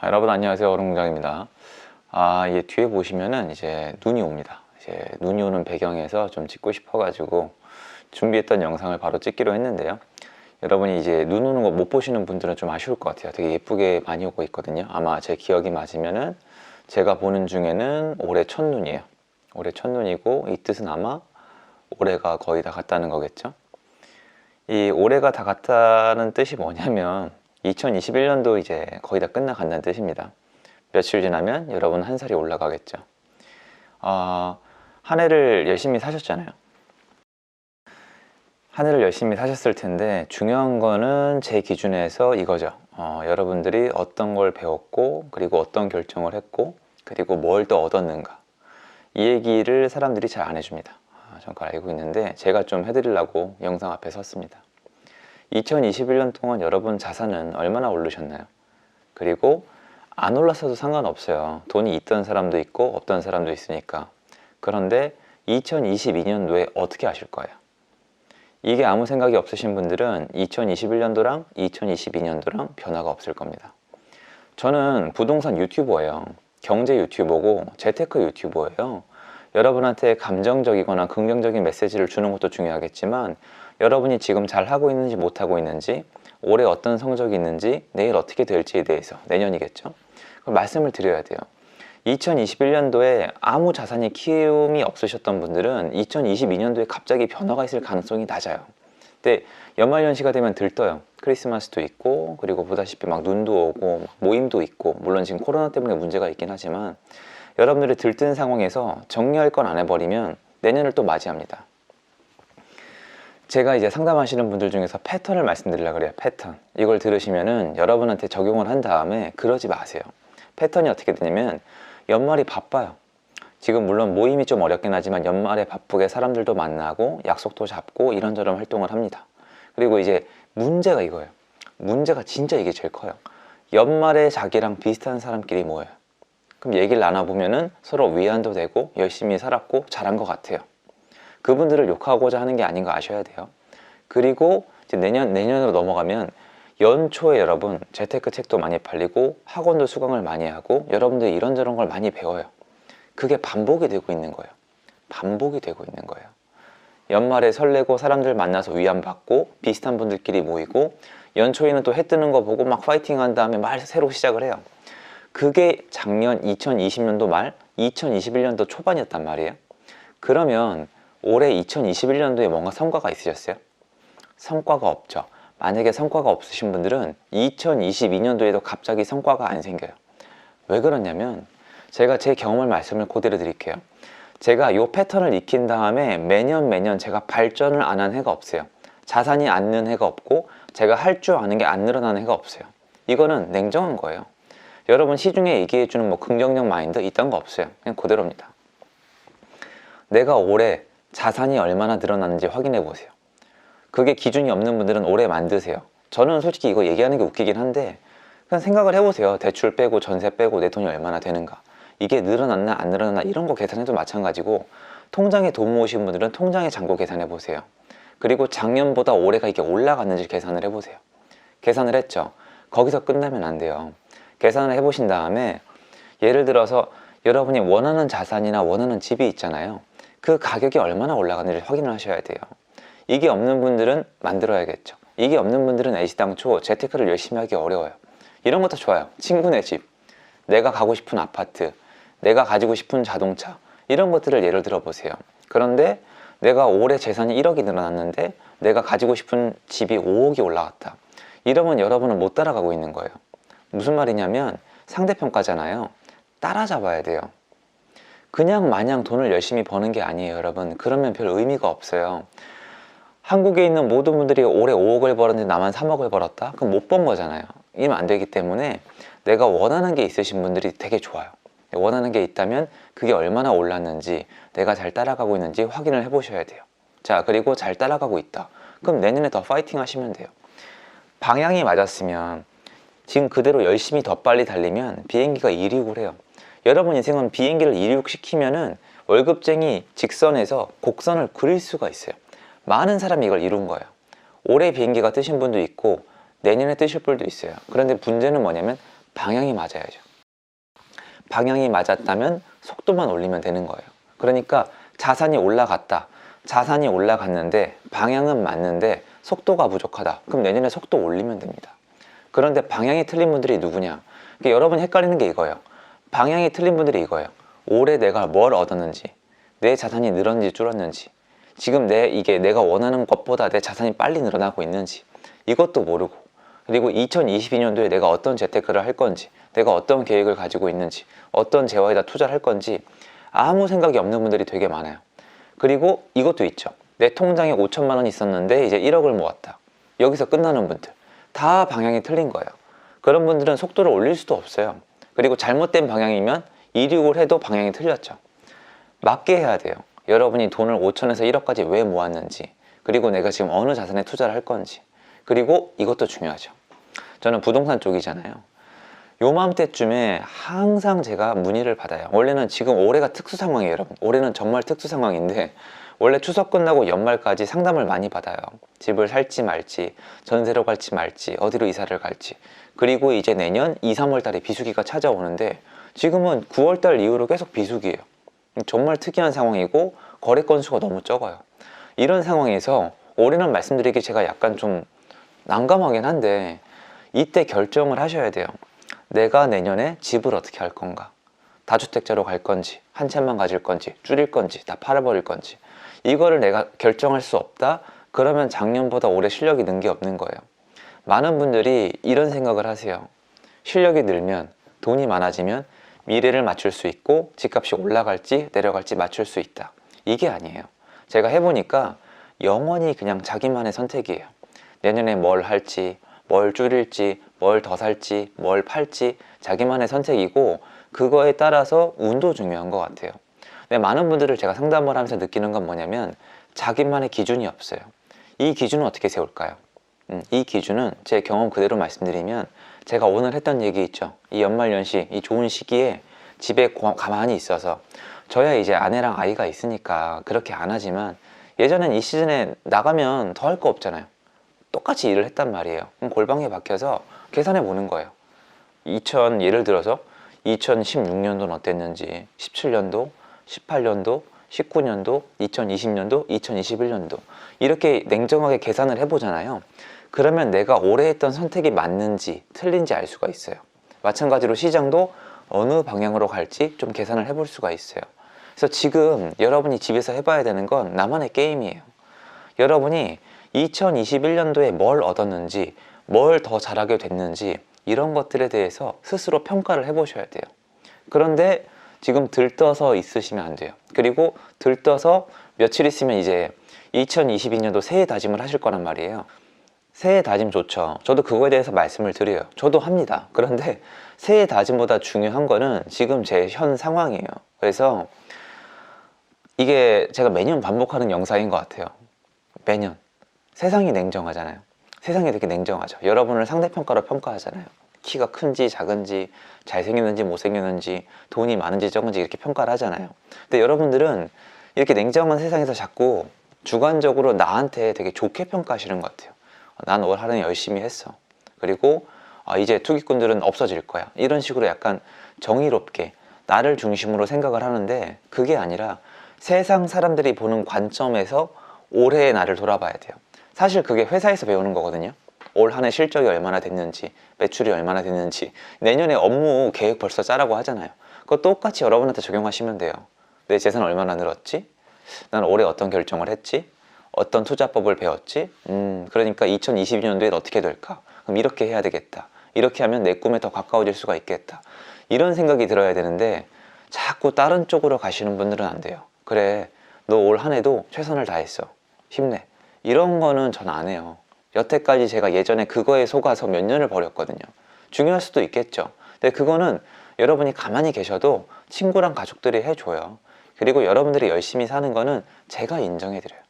여러분 안녕하세요. 얼음공장입니다. 이 뒤에 보시면은 이제 눈이 옵니다. 이제 눈이 오는 배경에서 좀 찍고 싶어가지고 준비했던 영상을 바로 찍기로 했는데요. 여러분이 이제 눈 오는 거 못 보시는 분들은 좀 아쉬울 것 같아요. 되게 예쁘게 많이 오고 있거든요. 아마 제 기억이 맞으면은 제가 보는 중에는 올해 첫눈이에요. 올해 첫눈이고 이 뜻은 아마 올해가 거의 다 갔다는 거겠죠. 이 올해가 다 갔다는 뜻이 뭐냐면 2021년도 이제 거의 다 끝나간다는 뜻입니다. 며칠 지나면 여러분 한 살이 올라가겠죠. 한 해를 열심히 사셨잖아요. 한 해를 열심히 사셨을 텐데 중요한 거는 제 기준에서 이거죠. 여러분들이 어떤 걸 배웠고 그리고 어떤 결정을 했고 그리고 뭘 또 얻었는가, 이 얘기를 사람들이 잘 안 해줍니다. 전 그걸 알고 있는데 제가 좀 해드리려고 영상 앞에 섰습니다. 2021년 동안 여러분 자산은 얼마나 오르셨나요? 그리고 안 올랐어도 상관없어요. 돈이 있던 사람도 있고 없던 사람도 있으니까. 그런데 2022년도에 어떻게 하실 거예요? 이게 아무 생각이 없으신 분들은 2021년도랑 2022년도랑 변화가 없을 겁니다. 저는 부동산 유튜버예요. 경제 유튜버고 재테크 유튜버예요. 여러분한테 감정적이거나 긍정적인 메시지를 주는 것도 중요하겠지만 여러분이 지금 잘 하고 있는지 못하고 있는지, 올해 어떤 성적이 있는지, 내일 어떻게 될지에 대해서, 내년이겠죠? 그걸 말씀을 드려야 돼요. 2021년도에 아무 자산이 키움이 없으셨던 분들은 2022년도에 갑자기 변화가 있을 가능성이 낮아요. 근데 연말연시가 되면 들떠요. 크리스마스도 있고 그리고 보다시피 막 눈도 오고 모임도 있고, 물론 지금 코로나 때문에 문제가 있긴 하지만 여러분들이 들뜬 상황에서 정리할 건 안 해버리면 내년을 또 맞이합니다. 제가 이제 상담하시는 분들 중에서 패턴을 말씀드리려고 그래요. 패턴. 이걸 들으시면은 여러분한테 적용을 한 다음에 그러지 마세요. 패턴이 어떻게 되냐면 연말이 바빠요. 지금 물론 모임이 좀 어렵긴 하지만 연말에 바쁘게 사람들도 만나고 약속도 잡고 이런저런 활동을 합니다. 그리고 이제 문제가 이거예요. 문제가 진짜 이게 제일 커요. 연말에 자기랑 비슷한 사람끼리 모여요. 그럼 얘기를 나눠보면은 서로 위안도 되고 열심히 살았고 잘한 것 같아요. 그분들을 욕하고자 하는 게 아닌 거 아셔야 돼요. 그리고 이제 내년으로 넘어가면 연초에 여러분 재테크 책도 많이 팔리고 학원도 수강을 많이 하고 여러분들이 이런저런 걸 많이 배워요. 그게 반복이 되고 있는 거예요. 반복이 되고 있는 거예요. 연말에 설레고 사람들 만나서 위안받고 비슷한 분들끼리 모이고 연초에는 또 해 뜨는 거 보고 막 파이팅 한 다음에 말 새로 시작을 해요. 그게 작년 2020년도 말 2021년도 초반이었단 말이에요. 그러면 올해 2021년도에 뭔가 성과가 있으셨어요? 성과가 없죠. 만약에 성과가 없으신 분들은 2022년도에도 갑자기 성과가 안 생겨요. 왜 그러냐면 제가 제 경험을 말씀을 그대로 드릴게요. 제가 이 패턴을 익힌 다음에 매년 제가 발전을 안 한 해가 없어요. 자산이 안 는 해가 없고 제가 할 줄 아는 게 안 늘어나는 해가 없어요. 이거는 냉정한 거예요. 여러분 시중에 얘기해주는 뭐 긍정적 마인드 이딴 거 없어요. 그냥 그대로입니다. 내가 올해 자산이 얼마나 늘어났는지 확인해 보세요. 그게 기준이 없는 분들은 올해 만드세요. 저는 솔직히 이거 얘기하는 게 웃기긴 한데 그냥 생각을 해보세요. 대출 빼고 전세 빼고 내 돈이 얼마나 되는가, 이게 늘어났나 안 늘어났나 이런 거 계산해도 마찬가지고, 통장에 돈 모으신 분들은 통장의 잔고 계산해 보세요. 그리고 작년보다 올해가 이게 올라갔는지 계산을 해보세요. 계산을 했죠. 거기서 끝나면 안 돼요. 계산을 해보신 다음에 예를 들어서 여러분이 원하는 자산이나 원하는 집이 있잖아요. 그 가격이 얼마나 올라갔는지 확인을 하셔야 돼요. 이게 없는 분들은 만들어야겠죠. 이게 없는 분들은 애시당초 재테크를 열심히 하기 어려워요. 이런 것도 좋아요. 친구네 집, 내가 가고 싶은 아파트, 내가 가지고 싶은 자동차, 이런 것들을 예를 들어 보세요. 그런데 내가 올해 재산이 1억이 늘어났는데 내가 가지고 싶은 집이 5억이 올라갔다. 이러면 여러분은 못 따라가고 있는 거예요. 무슨 말이냐면 상대평가잖아요. 따라잡아야 돼요. 그냥 마냥 돈을 열심히 버는 게 아니에요, 여러분. 그러면 별 의미가 없어요. 한국에 있는 모든 분들이 올해 5억을 벌었는데 나만 3억을 벌었다? 그럼 못 번 거잖아요. 이러면 안 되기 때문에 내가 원하는 게 있으신 분들이 되게 좋아요. 원하는 게 있다면 그게 얼마나 올랐는지, 내가 잘 따라가고 있는지 확인을 해보셔야 돼요. 자, 그리고 잘 따라가고 있다. 그럼 내년에 더 파이팅 하시면 돼요. 방향이 맞았으면 지금 그대로 열심히 더 빨리 달리면 비행기가 이륙을 해요. 여러분 인생은 비행기를 이륙시키면은 월급쟁이 직선에서 곡선을 그릴 수가 있어요. 많은 사람이 이걸 이룬 거예요. 올해 비행기가 뜨신 분도 있고 내년에 뜨실 분도 있어요. 그런데 문제는 뭐냐면 방향이 맞아야죠. 방향이 맞았다면 속도만 올리면 되는 거예요. 그러니까 자산이 올라갔다. 자산이 올라갔는데 방향은 맞는데 속도가 부족하다. 그럼 내년에 속도 올리면 됩니다. 그런데 방향이 틀린 분들이 누구냐? 그러니까 여러분이 헷갈리는 게 이거예요. 방향이 틀린 분들이 이거예요. 올해 내가 뭘 얻었는지, 내 자산이 늘었는지 줄었는지, 지금 이게 내가 원하는 것보다 내 자산이 빨리 늘어나고 있는지 이것도 모르고, 그리고 2022년도에 내가 어떤 재테크를 할 건지, 내가 어떤 계획을 가지고 있는지, 어떤 재화에다 투자를 할 건지 아무 생각이 없는 분들이 되게 많아요. 그리고 이것도 있죠. 내 통장에 5천만 원 있었는데 이제 1억을 모았다. 여기서 끝나는 분들. 다 방향이 틀린 거예요. 그런 분들은 속도를 올릴 수도 없어요. 그리고 잘못된 방향이면 이륙을 해도 방향이 틀렸죠. 맞게 해야 돼요. 여러분이 돈을 5천에서 1억까지 왜 모았는지, 그리고 내가 지금 어느 자산에 투자를 할 건지, 그리고 이것도 중요하죠. 저는 부동산 쪽이잖아요. 요맘때쯤에 항상 제가 문의를 받아요. 원래는 지금 올해가 특수 상황이에요, 여러분. 올해는 정말 특수 상황인데 원래 추석 끝나고 연말까지 상담을 많이 받아요. 집을 살지 말지, 전세로 갈지 말지, 어디로 이사를 갈지. 그리고 이제 내년 2, 3월 달에 비수기가 찾아오는데 지금은 9월 달 이후로 계속 비수기예요. 정말 특이한 상황이고 거래 건수가 너무 적어요. 이런 상황에서 올해는 말씀드리기 제가 약간 좀 난감하긴 한데 이때 결정을 하셔야 돼요. 내가 내년에 집을 어떻게 할 건가? 다주택자로 갈 건지, 한 채만 가질 건지, 줄일 건지, 다 팔아버릴 건지. 이거를 내가 결정할 수 없다? 그러면 작년보다 올해 실력이 는 게 없는 거예요. 많은 분들이 이런 생각을 하세요. 실력이 늘면, 돈이 많아지면 미래를 맞출 수 있고 집값이 올라갈지 내려갈지 맞출 수 있다. 이게 아니에요. 제가 해보니까 영원히 그냥 자기만의 선택이에요. 내년에 뭘 할지, 뭘 줄일지, 뭘 더 살지, 뭘 팔지 자기만의 선택이고 그거에 따라서 운도 중요한 것 같아요. 근데 많은 분들을 제가 상담을 하면서 느끼는 건 뭐냐면 자기만의 기준이 없어요. 이 기준은 어떻게 세울까요? 이 기준은 제 경험 그대로 말씀드리면 제가 오늘 했던 얘기 있죠. 이 연말연시 이 좋은 시기에 집에 가만히 있어서 저야 이제 아내랑 아이가 있으니까 그렇게 안 하지만 예전엔 이 시즌에 나가면 더 할 거 없잖아요. 똑같이 일을 했단 말이에요. 그럼 골방에 박혀서 계산해 보는 거예요. 예를 들어서 2016년도는 어땠는지, 17년도, 18년도, 19년도, 2020년도, 2021년도 이렇게 냉정하게 계산을 해보잖아요. 그러면 내가 올해 했던 선택이 맞는지 틀린지 알 수가 있어요. 마찬가지로 시장도 어느 방향으로 갈지 좀 계산을 해볼 수가 있어요. 그래서 지금 여러분이 집에서 해봐야 되는 건 나만의 게임이에요. 여러분이 2021년도에 뭘 얻었는지, 뭘 더 잘하게 됐는지 이런 것들에 대해서 스스로 평가를 해보셔야 돼요. 그런데 지금 들떠서 있으시면 안 돼요. 그리고 들떠서 며칠 있으면 이제 2022년도 새해 다짐을 하실 거란 말이에요. 새해 다짐 좋죠. 저도 그거에 대해서 말씀을 드려요. 저도 합니다. 그런데 새해 다짐보다 중요한 거는 지금 제 현 상황이에요. 그래서 이게 제가 매년 반복하는 영상인 것 같아요. 매년. 세상이 냉정하잖아요. 세상이 되게 냉정하죠. 여러분을 상대평가로 평가하잖아요. 키가 큰지 작은지, 잘생겼는지 못생겼는지, 돈이 많은지 적은지 이렇게 평가를 하잖아요. 근데 여러분들은 이렇게 냉정한 세상에서 자꾸 주관적으로 나한테 되게 좋게 평가하시는 것 같아요. 난 올 한해 열심히 했어. 그리고 이제 투기꾼들은 없어질 거야. 이런 식으로 약간 정의롭게 나를 중심으로 생각을 하는데 그게 아니라 세상 사람들이 보는 관점에서 올해의 나를 돌아봐야 돼요. 사실 그게 회사에서 배우는 거거든요. 올 한해 실적이 얼마나 됐는지, 매출이 얼마나 됐는지, 내년에 업무 계획 벌써 짜라고 하잖아요. 그거 똑같이 여러분한테 적용하시면 돼요. 내 재산 얼마나 늘었지? 난 올해 어떤 결정을 했지? 어떤 투자법을 배웠지? 그러니까 2022년도엔 어떻게 될까? 그럼 이렇게 해야 되겠다. 이렇게 하면 내 꿈에 더 가까워질 수가 있겠다. 이런 생각이 들어야 되는데 자꾸 다른 쪽으로 가시는 분들은 안 돼요. 그래, 너 올 한 해도 최선을 다했어. 힘내. 이런 거는 전 안 해요. 여태까지 제가 예전에 그거에 속아서 몇 년을 버렸거든요. 중요할 수도 있겠죠. 근데 그거는 여러분이 가만히 계셔도 친구랑 가족들이 해줘요. 그리고 여러분들이 열심히 사는 거는 제가 인정해드려요.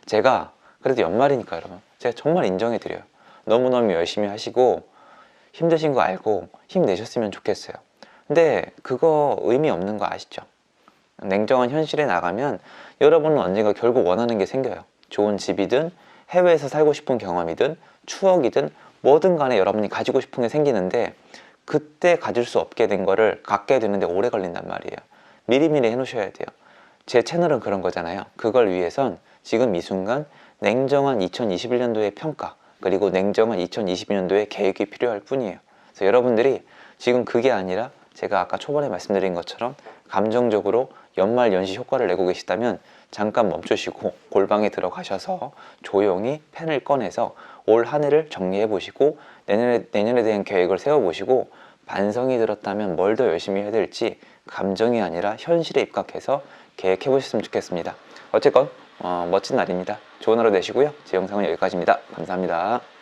제가 그래도 연말이니까 여러분 제가 정말 인정해드려요. 너무너무 열심히 하시고 힘드신 거 알고 힘내셨으면 좋겠어요. 근데 그거 의미 없는 거 아시죠? 냉정한 현실에 나가면 여러분은 언젠가 결국 원하는 게 생겨요. 좋은 집이든 해외에서 살고 싶은 경험이든 추억이든 뭐든 간에 여러분이 가지고 싶은 게 생기는데 그때 가질 수 없게 된 거를 갖게 되는데 오래 걸린단 말이에요. 미리미리 해놓으셔야 돼요. 제 채널은 그런 거잖아요. 그걸 위해선 지금 이 순간 냉정한 2021년도의 평가, 그리고 냉정한 2022년도의 계획이 필요할 뿐이에요. 그래서 여러분들이 지금 그게 아니라 제가 아까 초반에 말씀드린 것처럼 감정적으로 연말 연시 효과를 내고 계시다면 잠깐 멈추시고 골방에 들어가셔서 조용히 펜을 꺼내서 올 한 해를 정리해 보시고 내년에 대한 계획을 세워 보시고 반성이 들었다면 뭘 더 열심히 해야 될지 감정이 아니라 현실에 입각해서 계획해 보셨으면 좋겠습니다. 어쨌건 멋진 날입니다. 좋은 하루 되시고요. 제 영상은 여기까지입니다. 감사합니다.